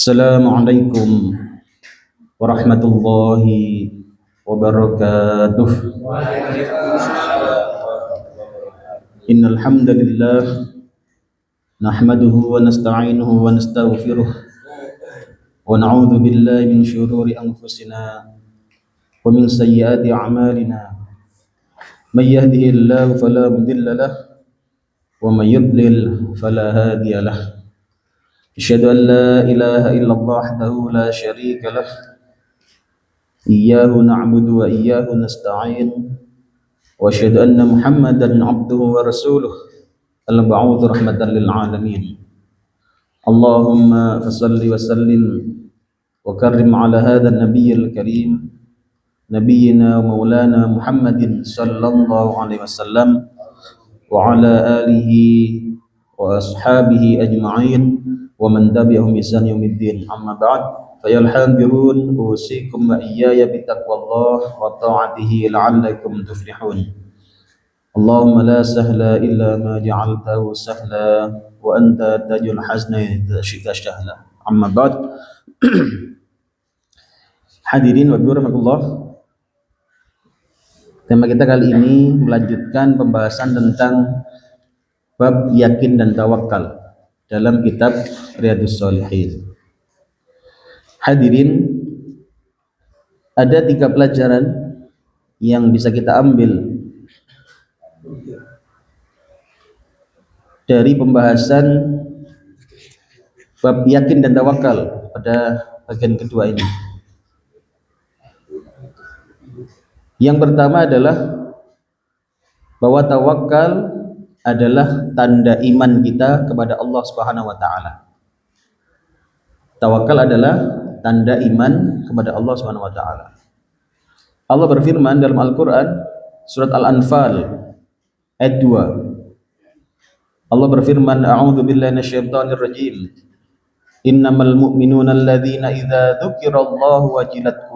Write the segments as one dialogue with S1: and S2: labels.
S1: Assalamualaikum warahmatullahi wabarakatuh. Innal hamdalillah nahmaduhu wa nasta'inuhu wa nastaghfiruh wa na'udzu billahi min shururi anfusina wa min sayyiati a'malina. May yahdihillahu fala mudilla lahu wa may yudlil fala hadiya lahu. Asyhadu an la ilaha illallah wahdahu la syarika lah. Iyyahu na'budu wa iyyahu nasta'in. Wa asyhadu anna Muhammadan 'abduhu wa rasuluh al-mab'uts rahmatan lil alamin. Allahumma fashalli wa sallim wa karrim ala hadzal nabiyyil karim nabiyyina wa maulana Muhammadin sallallahu alaihi wasallam wa ala alihi wa ashabihi ajma'in wa man tabi'ahum bi ihsan yaumiddin. Amma ba'd, fayal hadirun usikum wa iyaya bitaqwallah wa ta'atihi la'allakum tuflihun. Allahumma la sahla illa ma ja'altahu sahla wa anta tajul hazna idza syi'ta sahla. Amma ba'd. Hadirin wa birahmatullah. Tema kita kali ini melanjutkan pembahasan tentang bab yakin dan tawakal dalam kitab Riyadhus Shalihin. Hadirin, ada 3 pelajaran yang bisa kita ambil dari pembahasan bab yakin dan tawakal pada bagian kedua ini. Yang pertama adalah bahwa tawakal adalah tanda iman kita kepada Allah Subhanahu wa taala. Tawakal adalah tanda iman kepada Allah Subhanahu wa taala. Allah berfirman dalam Al-Qur'an surat Al-Anfal ayat 2. Allah berfirman, a'udzu billahi minasyaitonir rajim. Innamal mu'minuna alladzina idza dzukirallahu wajilat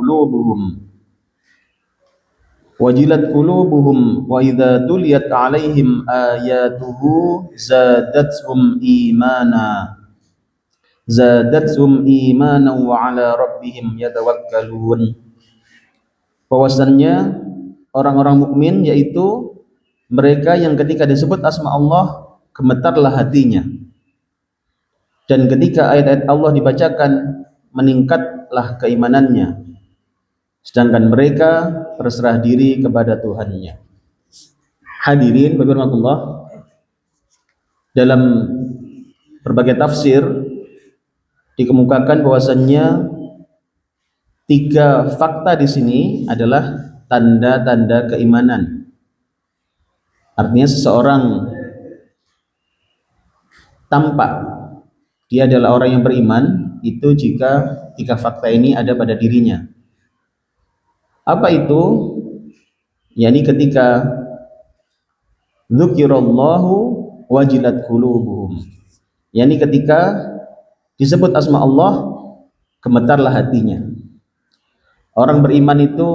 S1: qulubuhum wa idza tuliyat 'alaihim ayatuhu zadatuhum imana wa 'ala rabbihim yatawakkalun. Bahwasannya orang-orang mukmin yaitu mereka yang ketika disebut asma Allah gemetarlah hatinya, dan ketika ayat-ayat Allah dibacakan meningkatlah keimanannya, sedangkan mereka berserah diri kepada Tuhannya. Hadirin Allah, dalam berbagai tafsir dikemukakan bahwasannya 3 fakta di sini adalah tanda-tanda keimanan. Artinya seseorang tampak dia adalah orang yang beriman itu jika 3 fakta ini ada pada dirinya. Apa itu? Yani ketika dzukirallahu wajilat qulubuhum, yani ketika disebut asma Allah gemetarlah hatinya. Orang beriman itu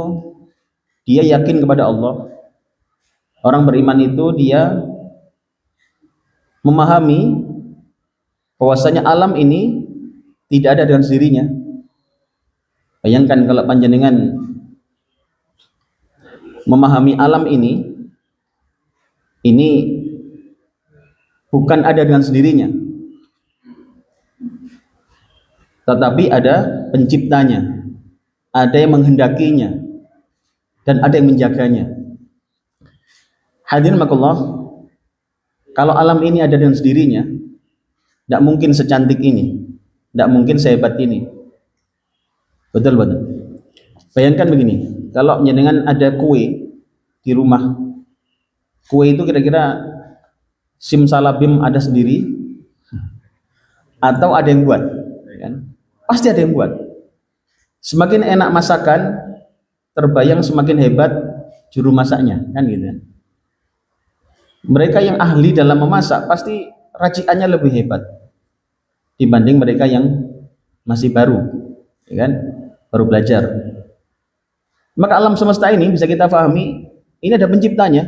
S1: dia yakin kepada Allah. Orang beriman itu dia memahami bahwasanya alam ini tidak ada dengan sendirinya. Bayangkan kalau panjenengan memahami alam ini bukan ada dengan sendirinya, tetapi ada penciptanya, ada yang menghendakinya, dan ada yang menjaganya. Hadirin makallah, kalau alam ini ada dengan sendirinya, tidak mungkin secantik ini, tidak mungkin sehebat ini. Betul. Bayangkan begini, kalau jenengan ada kue di rumah, kue itu kira-kira simsalabim ada sendiri atau ada yang buat, kan? Pasti ada yang buat. Semakin enak masakan, terbayang semakin hebat juru masaknya, kan gitu kan? Mereka yang ahli dalam memasak pasti racikannya lebih hebat dibanding mereka yang masih baru, ya kan? Baru belajar. Maka alam semesta ini bisa kita pahami, ini ada penciptanya.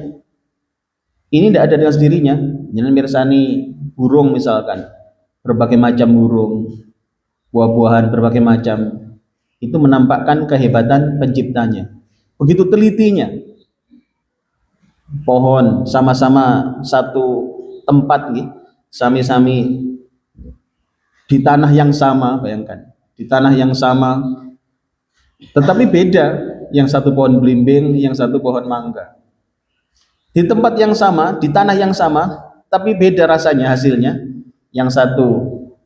S1: Ini tidak ada dengan sendirinya. Jangan mirsani burung misalkan, berbagai macam burung. buah-buahan berbagai macam, itu menampakkan kehebatan penciptanya. Begitu telitinya, pohon sama-sama satu tempat, sami-sami di tanah yang sama, bayangkan, di tanah yang sama, tetapi beda, yang satu pohon belimbing, yang satu pohon mangga. Di tempat yang sama, di tanah yang sama, tapi beda rasanya hasilnya. Yang satu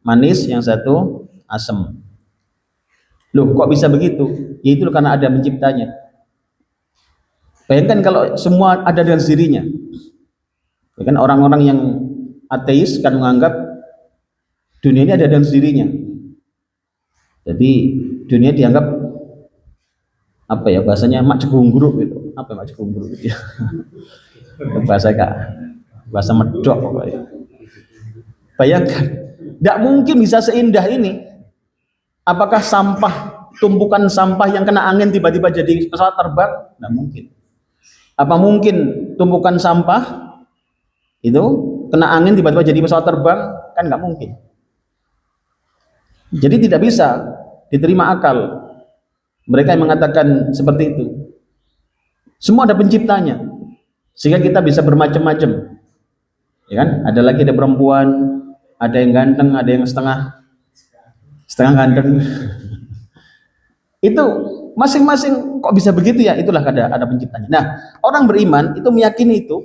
S1: manis, yang satu asam. Loh, kok bisa begitu? Ya itu karena ada penciptanya. Bayangkan kalau semua ada dengan sendirinya. Ya kan, orang-orang yang ateis kan menganggap dunia ini ada dengan sendirinya. Jadi dunia dianggap apa ya, bahasanya mak cegungguruk gitu. Apa mak cegungguruk gitu ya? bahasa medok pokoknya. Bayangkan, tidak mungkin bisa seindah ini. Apakah sampah, tumpukan sampah yang kena angin tiba-tiba jadi pesawat terbang? Tidak mungkin. Apa mungkin tumpukan sampah itu kena angin tiba-tiba jadi pesawat terbang? Kan nggak mungkin. Jadi tidak bisa diterima akal mereka yang mengatakan seperti itu. Semua ada penciptanya, sehingga kita bisa bermacam-macam. Ya kan? Ada lagi, ada perempuan, ada yang ganteng, ada yang setengah ganteng. Itu masing-masing kok bisa begitu ya? Itulah ada penciptanya. Nah, orang beriman itu meyakini itu.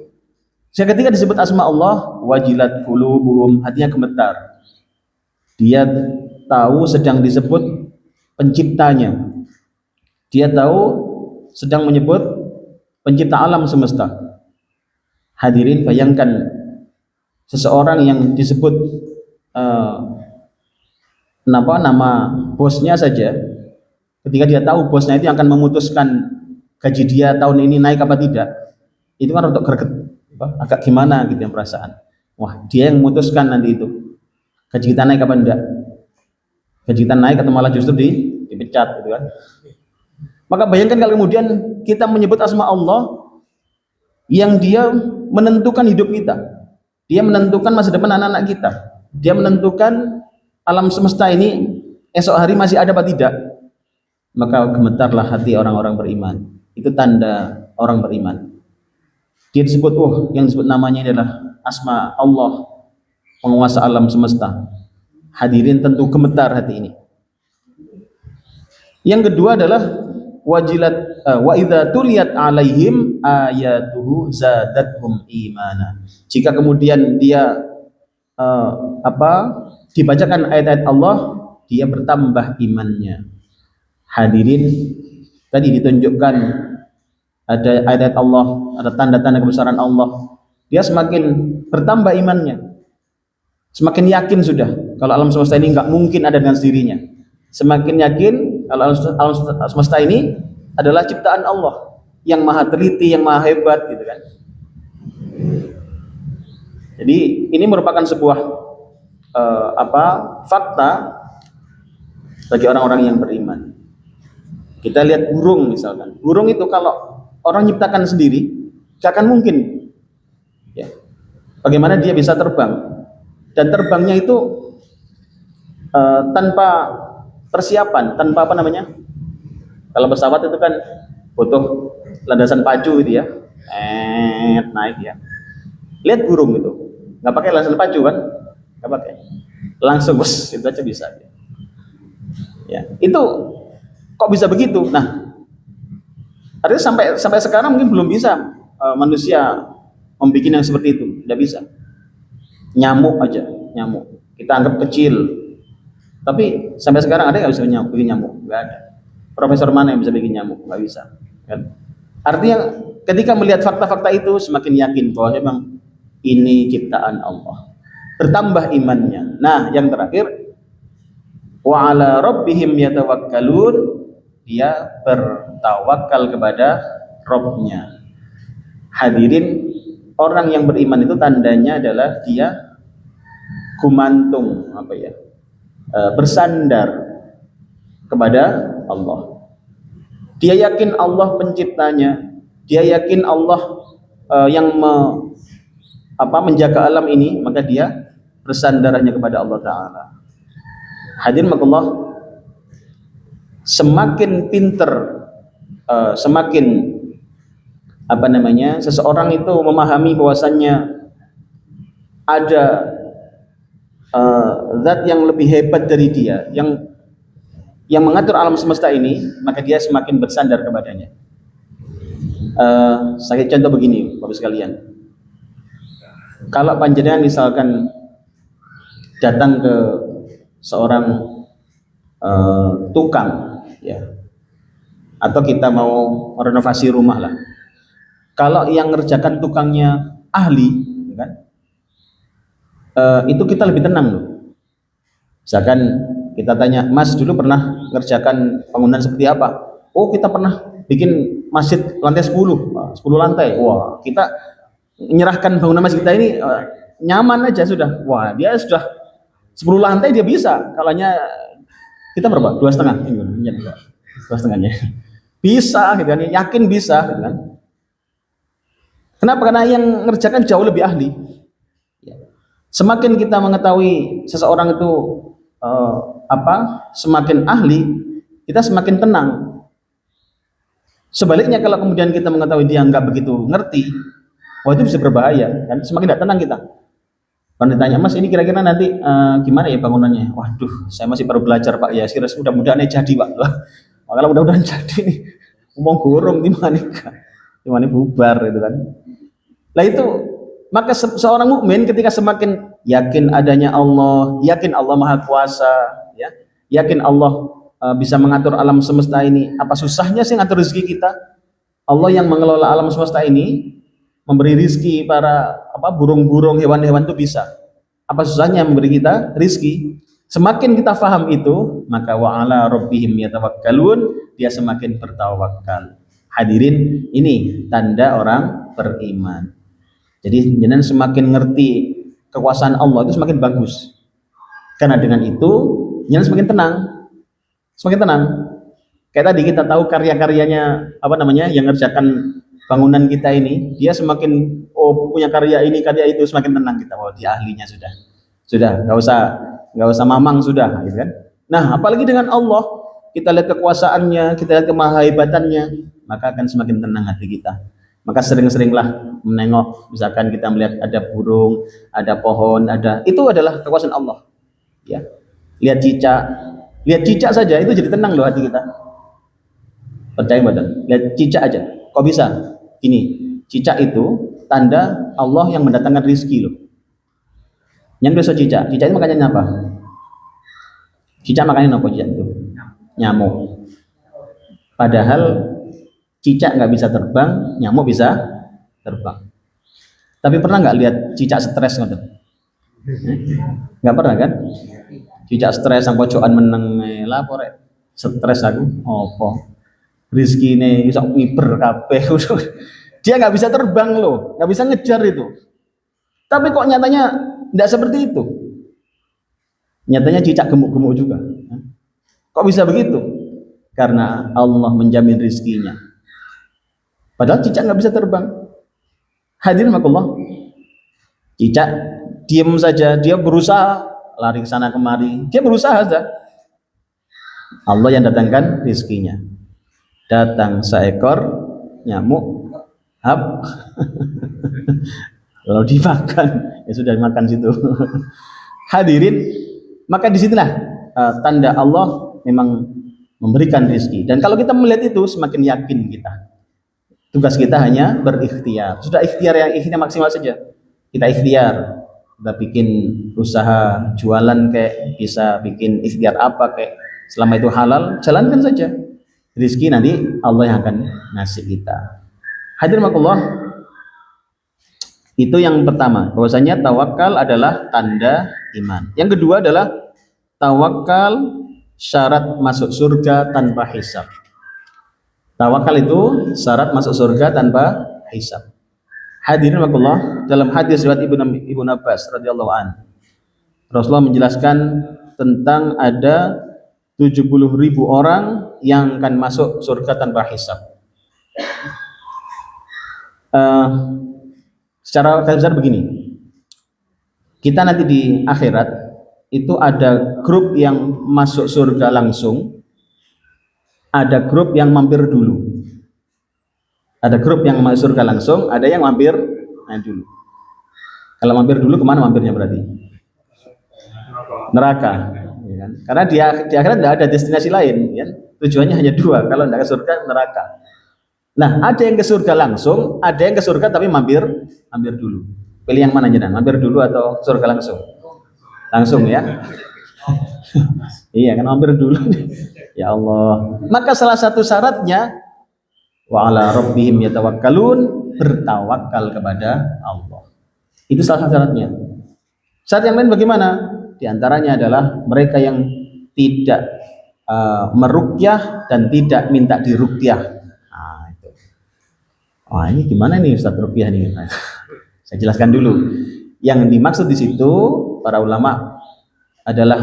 S1: Sehingga ketika disebut asma Allah, wajilat qulubuhum, hatinya gemetar. Dia tahu sedang disebut penciptanya. Dia tahu sedang menyebut pencipta alam semesta. Hadirin, bayangkan seseorang yang disebut nama bosnya saja, ketika dia tahu bosnya itu akan memutuskan gaji dia tahun ini naik apa tidak, itu kan untuk greget, agak gimana gitu yang perasaan. Wah, dia yang memutuskan nanti itu gaji kita naik apa enggak, gaji kita naik atau malah justru dipecat gitu kan. Maka bayangkan kalau kemudian kita menyebut asma Allah yang dia menentukan hidup kita, dia menentukan masa depan anak-anak kita, dia menentukan alam semesta ini esok hari masih ada apa tidak, maka gemetarlah hati orang-orang beriman. Itu tanda orang beriman. Dia disebut, yang disebut namanya adalah asma Allah, penguasa alam semesta. Hadirin, tentu gemetar hati ini. Yang kedua adalah wajilat wa idza tuliyat alaihim ayatuhu zadatuhum imana. Jika kemudian dia dibacakan ayat-ayat Allah, dia bertambah imannya. Hadirin, tadi ditunjukkan ada ayat-ayat Allah, ada tanda-tanda kebesaran Allah, dia semakin bertambah imannya, semakin yakin sudah kalau alam semesta ini nggak mungkin ada dengan sendirinya, semakin yakin kalau alam semesta ini adalah ciptaan Allah yang maha teliti, yang maha hebat gitu kan. Jadi ini merupakan sebuah fakta bagi orang-orang yang beriman. Kita lihat burung misalkan. Burung itu kalau orang ciptakan sendiri, gak akan mungkin. Ya. Bagaimana dia bisa terbang? Dan terbangnya itu tanpa persiapan, tanpa kalau pesawat itu kan butuh landasan pacu gitu ya, naik ya. Lihat burung itu, nggak pakai landasan pacu kan? Nggak pakai, langsung bus itu aja bisa. Ya, itu kok bisa begitu? Nah, artinya sampai sekarang mungkin belum bisa manusia membuat yang seperti itu, tidak bisa. Nyamuk aja, nyamuk kita anggap kecil, tapi sampai sekarang ada nggak bisa bikin nyamuk? Nggak ada. Profesor mana yang bisa bikin nyamuk? Nggak bisa. Kan? Artinya ketika melihat fakta-fakta itu semakin yakin bahwa memang ini ciptaan Allah. Bertambah imannya. Nah, yang terakhir, wa ala rabbihim yatawakkalun, dia bertawakal kepada Rabbnya. Hadirin, orang yang beriman itu tandanya adalah dia gumantung, bersandar kepada Allah. Dia yakin Allah penciptanya, dia yakin Allah yang menjaga alam ini, maka dia bersandar hanya kepada Allah Ta'ala. Hadirin makullah, semakin pinter, semakin seseorang itu memahami bahwasannya ada zat yang lebih hebat dari dia, yang mengatur alam semesta ini, maka dia semakin bersandar kepadanya. Saya contoh begini, Bapak sekalian. Kalau panjenengan misalkan datang ke seorang tukang, ya, atau kita mau renovasi rumah lah. Kalau yang ngerjakan tukangnya ahli, kan, itu kita lebih tenang loh. Misalkan kita tanya, Mas dulu pernah ngerjakan bangunan seperti apa? Oh, kita pernah bikin masjid lantai 10 lantai. Wah, kita menyerahkan bangunan masjid kita ini nyaman aja sudah. Wah, dia sudah 10 lantai dia bisa. Kalanya kita berapa? 2,5. Ini 2,5-nya. Bisa gitu kan, yakin bisa gitu kan. Kenapa? Karena yang ngerjakan jauh lebih ahli. Semakin kita mengetahui seseorang itu semakin ahli, kita semakin tenang. Sebaliknya kalau kemudian kita mengetahui dia nggak begitu ngerti, wah itu bisa berbahaya, kan? Semakin tidak tenang kita. Kalau ditanya, Mas ini kira-kira nanti gimana ya bangunannya? Waduh, saya masih baru belajar Pak ya, sih mudah-mudahan jadi Pak. Kalau mudah-mudahan jadi, ngomong gorong di mana bubar itu kan. Lah itu, maka seorang mukmin ketika semakin yakin adanya Allah, yakin Allah Maha Kuasa, ya, yakin Allah bisa mengatur alam semesta ini. Apa susahnya sih ngatur rezeki kita? Allah yang mengelola alam semesta ini, memberi rizki para burung-burung, hewan-hewan itu bisa. Apa susahnya memberi kita rizki? Semakin kita faham itu, maka wa ala rabbihim yatawakkalun, dia semakin bertawakal. Hadirin, ini tanda orang beriman. Jadi jenengan semakin ngerti kekuasaan Allah itu semakin bagus. Karena dengan itu jenengan semakin tenang. Semakin tenang. Kayak tadi kita tahu karya-karyanya yang ngerjakan bangunan kita ini, dia semakin punya karya ini, karya itu, semakin tenang kita. Oh, dia ahlinya sudah. Sudah, nggak usah mamang sudah, gitu kan. Nah, apalagi dengan Allah, kita lihat kekuasaannya, kita lihat kemahahebatannya, maka akan semakin tenang hati kita. Maka sering-seringlah menengok, misalkan kita melihat ada burung, ada pohon, itu adalah kekuasaan Allah. Ya, lihat cicak saja itu jadi tenang loh hati kita. Percaya badan, lihat cicak aja, kok bisa? Ini cicak itu tanda Allah yang mendatangkan rizki loh. Yang dosa cicak itu makannya apa? Cicak makannya apa cicak itu? Nyamuk. Padahal cicak nggak bisa terbang, nyamuk bisa terbang. Tapi pernah nggak lihat cicak stres ngoten? Nggak pernah kan? Cicak stres sang pojokan meneng lapor stres aku, opo? Rizki ini bisa ngiber kabeh. Dia nggak bisa terbang loh, nggak bisa ngejar itu. Tapi kok nyatanya tidak seperti itu. Nyatanya cicak gemuk-gemuk juga. Kok bisa begitu? Karena Allah menjamin rizkinya. Padahal cicak nggak bisa terbang. Hadirin makullah, cicak diam saja, dia berusaha lari ke sana kemari, dia berusaha saja. Allah yang datangkan rizkinya. Datang seekor nyamuk, kalau dimakan ya sudah dimakan situ. Hadirin, maka disitulah tanda Allah memang memberikan rizki. Dan kalau kita melihat itu, semakin yakin kita. Tugas kita hanya berikhtiar. Sudah ikhtiar maksimal saja. Kita ikhtiar, kita bikin usaha jualan kayak, bisa bikin ikhtiar apa kayak, selama itu halal, jalankan saja. Rizki nanti Allah yang akan ngasih kita. Hadirin makullah, itu yang pertama, bahwasanya tawakal adalah tanda iman. Yang kedua adalah tawakal syarat masuk surga tanpa hisab. Tawakal itu syarat masuk surga tanpa hisab. Hadirin makullah, dalam hadis riwayat Ibnu Abbas radhiyallahu an, Rasulullah menjelaskan tentang ada 70.000 orang yang akan masuk surga tanpa hisab. Secara garis besar begini, kita nanti di akhirat itu ada grup yang masuk surga langsung, ada grup yang mampir dulu. Ada grup yang masuk surga langsung, ada yang mampir dulu. Kalau mampir dulu kemana mampirnya berarti? Neraka. Ya kan? Karena di akhirat tidak ada destinasi lain, ya? Tujuannya hanya dua, kalau tidak ke surga, neraka. Nah, ada yang ke surga langsung, ada yang ke surga tapi mampir dulu. Pilih yang mana jenengan? Mampir dulu atau surga langsung? Langsung ya. Iya kan, mampir dulu. Ya Allah. Maka salah satu syaratnya wa ala rabbihim yatawakkalun, bertawakal kepada Allah. Itu salah satu syaratnya. Syarat yang lain bagaimana? Di antaranya adalah mereka yang tidak meruqyah dan tidak minta diruqyah. Nah, itu. Wah, ini gimana nih Ustaz ruqyah nih? Nah, saya jelaskan dulu. Yang dimaksud di situ para ulama adalah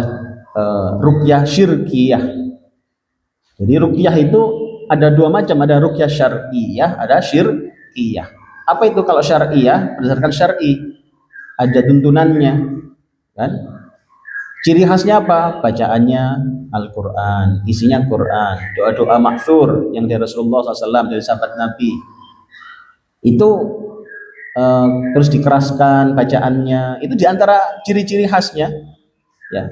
S1: ruqyah syirkiyah. Jadi ruqyah itu ada dua macam, ada ruqyah syar'iyah, ada syirkiyah. Apa itu kalau syar'iyah? Berdasarkan syar'i, ada tuntunannya, kan? Ciri khasnya apa? Bacaannya Al-Quran, isinya Quran, doa-doa maksur yang dari Rasulullah SAW, dari sahabat Nabi. Itu terus dikeraskan bacaannya. Itu diantara ciri-ciri khasnya. Ya.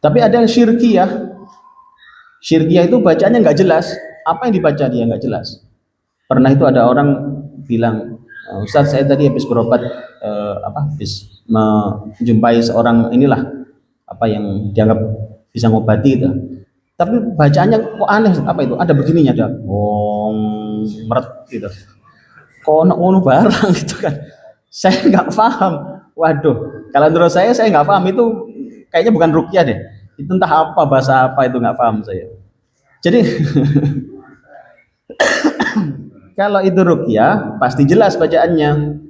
S1: Tapi ada yang syirkiyah. Syirkiyah itu bacaannya nggak jelas. Apa yang dibaca dia nggak jelas. Pernah itu ada orang bilang, Ustaz saya tadi habis berobat, habis menjumpai seorang inilah yang dianggap bisa ngobati itu. Tapi bacaannya kok aneh, apa itu? Ada begininya, ada meret gitu. Kok ono barang gitu kan. Saya nggak paham. Waduh, kalau menurut saya nggak paham, itu kayaknya bukan ruqyah deh. Itu entah apa, bahasa apa itu, nggak paham saya. Jadi kalau itu ruqyah pasti jelas bacaannya.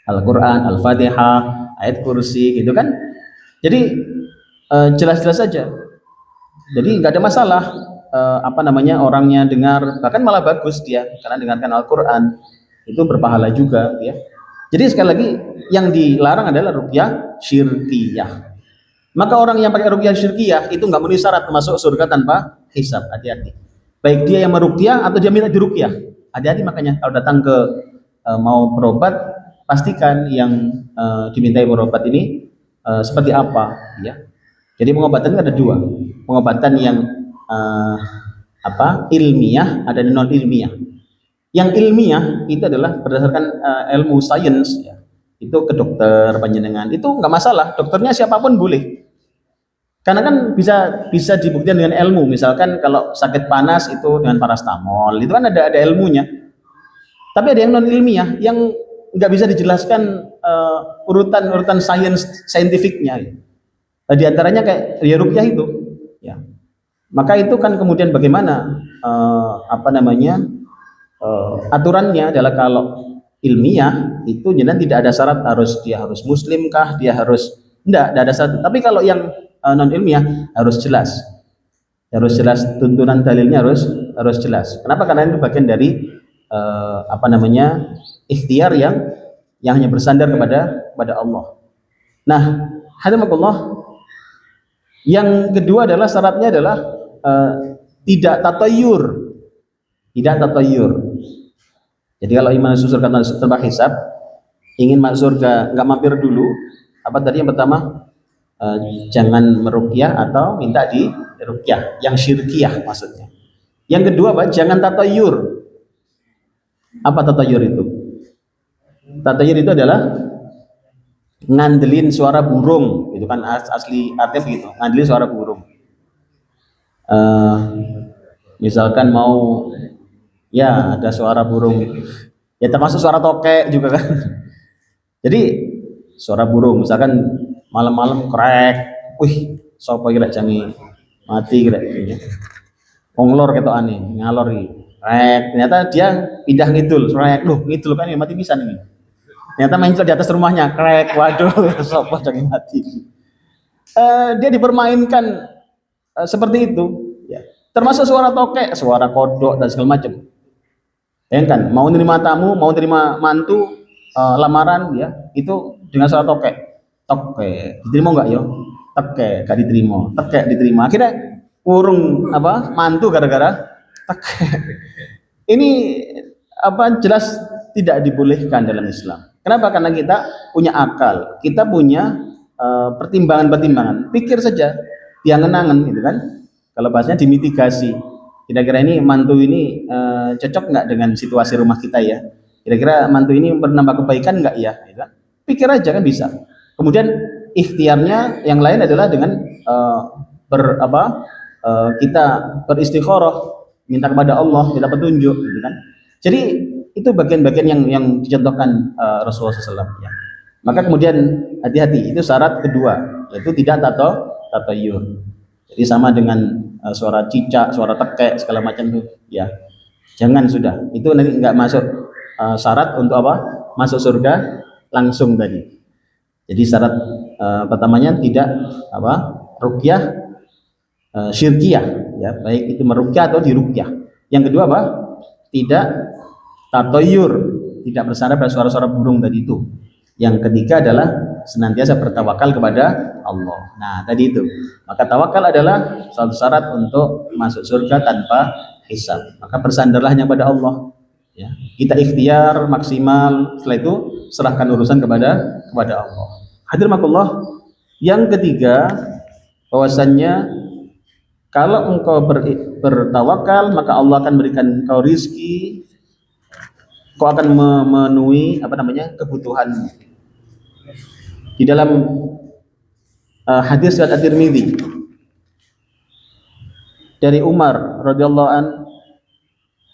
S1: Al-Quran, Al-Fatihah, ayat kursi gitu kan. Jadi jelas-jelas saja. Jadi nggak ada masalah orangnya dengar, bahkan malah bagus dia karena dengarkan Al-Quran itu berpahala juga ya. Jadi sekali lagi yang dilarang adalah ruqyah syirkiyah. Maka orang yang pakai ruqyah syirkiyah itu nggak memenuhi syarat masuk surga tanpa hisab. Hati-hati. Baik dia yang meruqyah atau dia minta diruqyah. Hati-hati, makanya kalau datang ke mau berobat, pastikan yang dimintai berobat ini seperti apa ya. Jadi pengobatan ada dua, pengobatan yang ilmiah, ada non ilmiah. Yang ilmiah itu adalah berdasarkan ilmu sains ya. Itu ke dokter panjenengan itu nggak masalah, dokternya siapapun boleh. Karena kan bisa dibuktikan dengan ilmu. Misalkan kalau sakit panas itu dengan parastamol, itu kan ada ilmunya. Tapi ada yang non ilmiah yang nggak bisa dijelaskan urutan saintifiknya. Di antaranya kayak ya ruqyah itu, ya. Maka itu kan kemudian bagaimana aturannya adalah kalau ilmiah itu jangan tidak ada syarat dia harus muslim kah, dia harus tidak ada syarat. Tapi kalau yang non ilmiah harus jelas tuntunan dalilnya harus jelas. Kenapa? Karena itu bagian dari ikhtiar yang hanya bersandar kepada Allah. Nah, hadimakumullah, yang kedua adalah syaratnya adalah tidak tatayur. Jadi kalau iman masuk surga tanpa hisab, ingin masuk surga nggak mampir dulu. Apa tadi yang pertama? Jangan meruqyah atau minta diruqyah, yang syirkiyah maksudnya. Yang kedua apa? Jangan tatayur. Apa tatayur itu? Tatayur itu adalah ngandelin suara burung, itu kan asli artinya gitu, ngandelin suara burung. Misalkan mau ya ada suara burung, ya termasuk suara tokek juga kan. Jadi suara burung, misalkan malam-malam krek, wih, sopo kira jangi mati kira gitu. Onglor ketok aneh, ngalor iki. Krek, ternyata dia pindah ngidul, krek, loh ngidul kan ya mati pisan ini. Ternyata mencol di atas rumahnya, krek, waduh, sopo jangi mati. Dia dipermainkan seperti itu, ya. Termasuk suara tokek, suara kodok dan segala macam. Ya kan, mau nerima tamu, mau nerima mantu, lamaran, ya, itu dengan suara tokek. toke, diterima nggak yo? Teke, gak diterima, teke diterima. Akhirnya urung apa mantu gara-gara teke. Ini apa jelas tidak dibolehkan dalam Islam. Kenapa? Karena kita punya akal, kita punya pertimbangan-pertimbangan. Pikir saja, diangen-angen gitu kan. Kalau bahasanya dimitigasi. Kira-kira ini mantu ini cocok nggak dengan situasi rumah kita ya? Kira-kira mantu ini bernambah kebaikan nggak ya? Gitu kan? Pikir aja kan bisa. Kemudian ikhtiarnya yang lain adalah dengan kita beristikharah, minta kepada Allah, minta petunjuk, gitu kan. Jadi itu bagian-bagian yang dicontohkan Rasulullah SAW. Ya. Maka kemudian hati-hati, itu syarat kedua, yaitu tidak tatayur. Jadi sama dengan suara cicak, suara tekek, segala macam itu, ya jangan sudah. Itu nanti nggak masuk syarat untuk apa? Masuk surga langsung tadi. Jadi syarat pertamanya tidak apa? Ruqyah syirkiyah, ya baik itu meruqyah atau diruqyah. Yang kedua apa? Tidak tatayur, tidak bersandar pada suara-suara burung tadi itu. Yang ketiga adalah senantiasa bertawakal kepada Allah. Nah, tadi itu. Maka tawakal adalah satu syarat untuk masuk surga tanpa hisab. Maka bersandarlah hanya pada Allah. Ya. Kita ikhtiar maksimal, setelah itu serahkan urusan kepada Allah. Hadirin yang ketiga, bahwasannya kalau engkau bertawakal, maka Allah akan berikan engkau rizki, kau akan memenuhi kebutuhanmu. Di dalam hadis riwayat At-Tirmidzi dari Umar radhiyallahu an,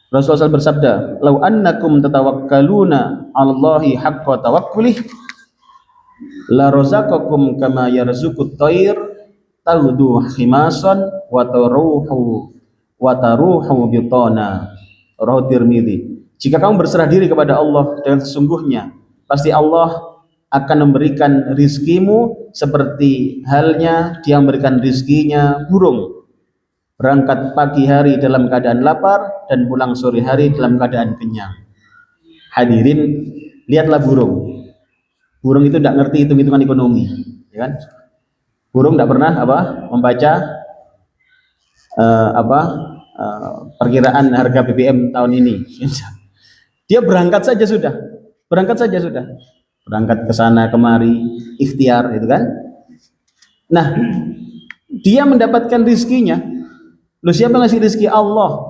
S1: Rasulullah SAW bersabda, "Lau annakum tatawakkaluna 'alallahi haqqa tawakkuli, la razaqakum kama yarzuqut thair taghdu khimasan wa taruhu bitana." Rawahu Tirmidzi. Jika kamu berserah diri kepada Allah dengan sesungguhnya, pasti Allah akan memberikan rizkimu seperti halnya Dia memberikan rizkinya burung, berangkat pagi hari dalam keadaan lapar dan pulang sore hari dalam keadaan kenyang. Hadirin, lihatlah burung. Burung itu tidak ngerti hitung-hitungan ekonomi, ya kan? Burung tidak pernah membaca perkiraan harga BBM tahun ini. Dia berangkat saja sudah, berangkat ke sana kemari, ikhtiar, itu kan. Nah, dia mendapatkan rizkinya. Lu siapa ngasih rizki? Allah.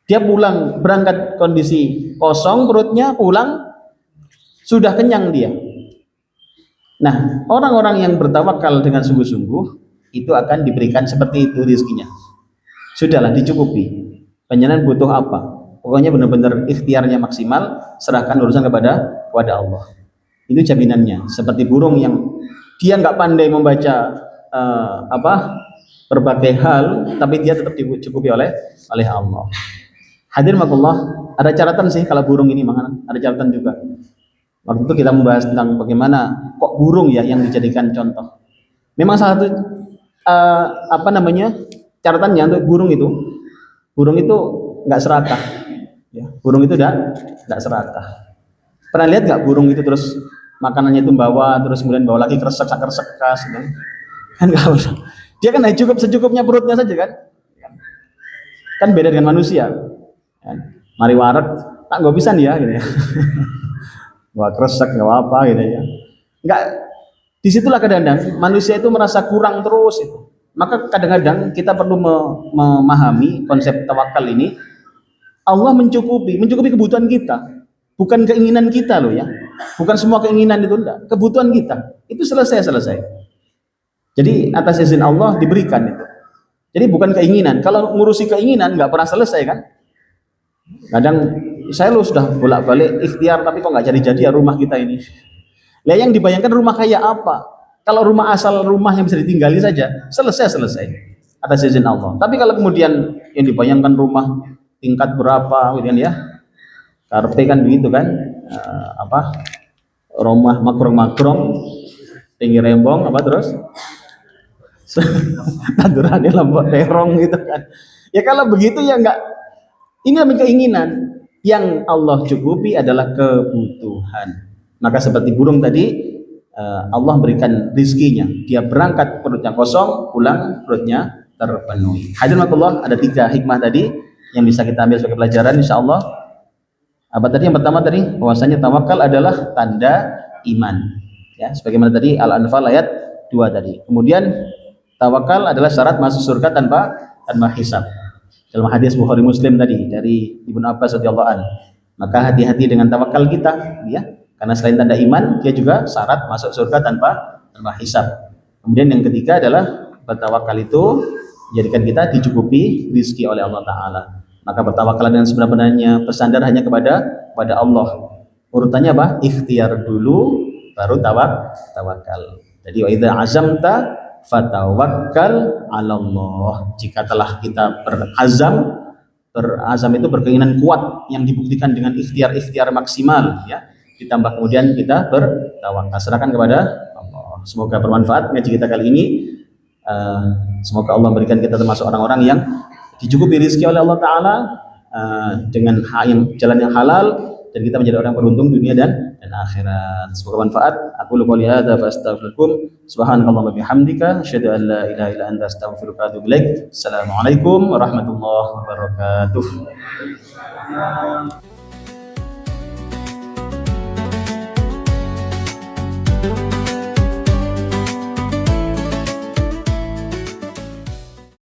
S1: Dia pulang berangkat kondisi kosong perutnya, pulang sudah kenyang dia. Nah, orang-orang yang bertawakal dengan sungguh-sungguh itu akan diberikan seperti itu rizkinya. Sudahlah, dicukupi. Panjenengan butuh apa? Pokoknya benar-benar ikhtiarnya maksimal, serahkan urusan kepada Allah. Itu jaminannya. Seperti burung yang dia nggak pandai membaca berbagai hal, tapi dia tetap dicukupi oleh Allah. Hadirin makullah, ada catatan sih kalau burung ini, ada catatan juga. Waktu itu kita membahas tentang bagaimana kok burung ya yang dijadikan contoh. Memang salah satu catatannya untuk burung itu nggak serakah. Ya, burung itu tidak serakah. Pernah lihat nggak burung itu terus makanannya itu bawa, terus kemudian bawa lagi kresek kas, gitu. Kan nggak usah. Dia kan hanya cukup secukupnya perutnya saja kan. Kan beda dengan manusia. Kan? Mari warak, tak nggak bisa nih ya, gitu ya. Bawa kresek nggak apa gitu ya. Nggak. Disitulah kadang-kadang manusia itu merasa kurang terus itu. Maka kadang-kadang kita perlu memahami konsep tawakal ini. Allah mencukupi kebutuhan kita, bukan keinginan kita loh ya, bukan semua keinginan itu enggak, kebutuhan kita itu selesai. Jadi atas izin Allah diberikan itu. Jadi bukan keinginan. Kalau ngurusi keinginan nggak pernah selesai kan? Kadang saya sudah bolak-balik ikhtiar tapi kok nggak jadi-jadi ya rumah kita ini. Lah yang dibayangkan rumah kayak apa? Kalau rumah asal rumah yang bisa ditinggali saja selesai atas izin Allah. Tapi kalau kemudian yang dibayangkan rumah tingkat berapa gitu kan ya, karpe kan begitu kan, rumah makrong tinggi rembong terus tandurannya lombok terong gitu kan ya. Kalau begitu ya enggak, ini namanya keinginan. Yang Allah cukupi adalah kebutuhan. Maka seperti burung tadi, Allah berikan rizkinya. Dia berangkat perutnya kosong, pulang perutnya terpenuhi. Hadirin Allah, ada 3 hikmah tadi yang bisa kita ambil sebagai pelajaran insya Allah. Apa tadi? Yang pertama tadi, bahwasanya tawakal adalah tanda iman. Ya, sebagaimana tadi Al-Anfal ayat 2 tadi. Kemudian tawakal adalah syarat masuk surga tanpa hisab. Dalam hadis Bukhari Muslim tadi dari Ibnu Abbas radhiyallahu an. Maka hati-hati dengan tawakal kita, ya. Karena selain tanda iman, dia juga syarat masuk surga tanpa hisab. Kemudian yang ketiga adalah bertawakal itu menjadikan kita dicukupi rizki oleh Allah Ta'ala. Maka bertawakal dengan sebenarnya bersandar hanya kepada Allah. Urutannya apa? Ikhtiar dulu, baru tawakal. Jadi wa idza azamta fatawakkal 'ala Allah. Jika telah kita berazam itu berkeinginan kuat yang dibuktikan dengan ikhtiar maksimal, ya. Ditambah kemudian kita bertawakal, serahkan kepada Allah. Semoga bermanfaat ngaji kita kali ini. Semoga Allah memberikan kita termasuk orang-orang yang dicukupi rezeki oleh Allah Ta'ala dengan jalan yang halal, dan kita menjadi orang beruntung dunia dan akhirat. Semoga manfaat. Aku lu qouli hadza fa astaghfirukum. Subhanakallahumma bihamdika asyhadu an la ilaha illa anta astaghfiruka wa atubu ilaik. Assalamualaikum warahmatullahi wabarakatuh.